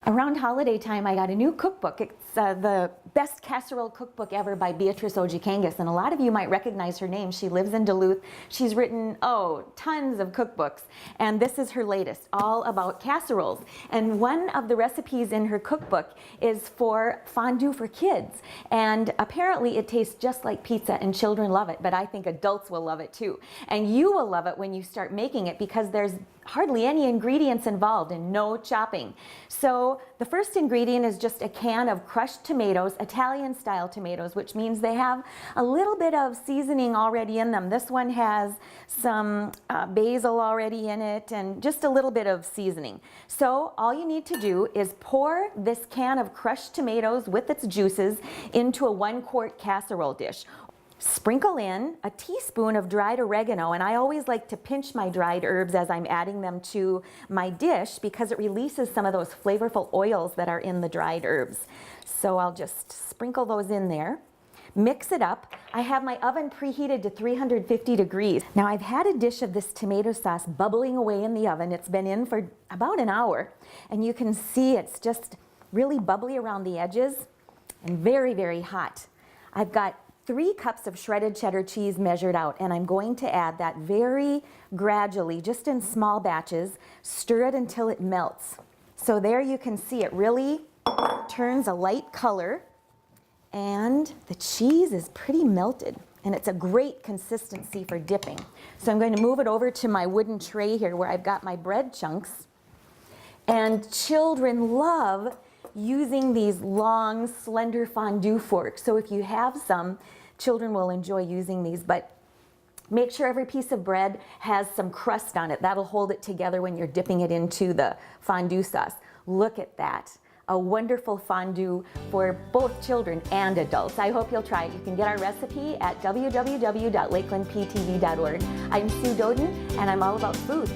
Around holiday time, I got a new cookbook. It's the Best Casserole Cookbook Ever by Beatrice Ojakangas, and a lot of you might recognize her name. She lives in Duluth. She's written, tons of cookbooks, and this is her latest, all about casseroles. And one of the recipes in her cookbook is for fondue for kids, and apparently it tastes just like pizza, and children love it, but I think adults will love it too. And you will love it when you start making it because there's hardly any ingredients involved and no chopping. So the first ingredient is just a can of crushed tomatoes, Italian style tomatoes, which means they have a little bit of seasoning already in them. This one has some basil already in it and just a little bit of seasoning. So all you need to do is pour this can of crushed tomatoes with its juices into a 1-quart casserole dish. Sprinkle in a teaspoon of dried oregano, and I always like to pinch my dried herbs as I'm adding them to my dish because it releases some of those flavorful oils that are in the dried herbs. So I'll just sprinkle those in there. Mix it up. I have my oven preheated to 350 degrees. Now I've had a dish of this tomato sauce bubbling away in the oven. It's been in for about an hour, and you can see it's just really bubbly around the edges and very, very hot. I've got 3 cups of shredded cheddar cheese measured out, and I'm going to add that very gradually, just in small batches. Stir it until it melts. So there you can see it really turns a light color, and the cheese is pretty melted, and it's a great consistency for dipping. So I'm going to move it over to my wooden tray here where I've got my bread chunks, and children love using these long, slender fondue forks. So if you have some, children will enjoy using these, but make sure every piece of bread has some crust on it. That'll hold it together when you're dipping it into the fondue sauce. Look at that. A wonderful fondue for both children and adults. I hope you'll try it. You can get our recipe at www.lakelandptv.org. I'm Sue Doden, and I'm all about food.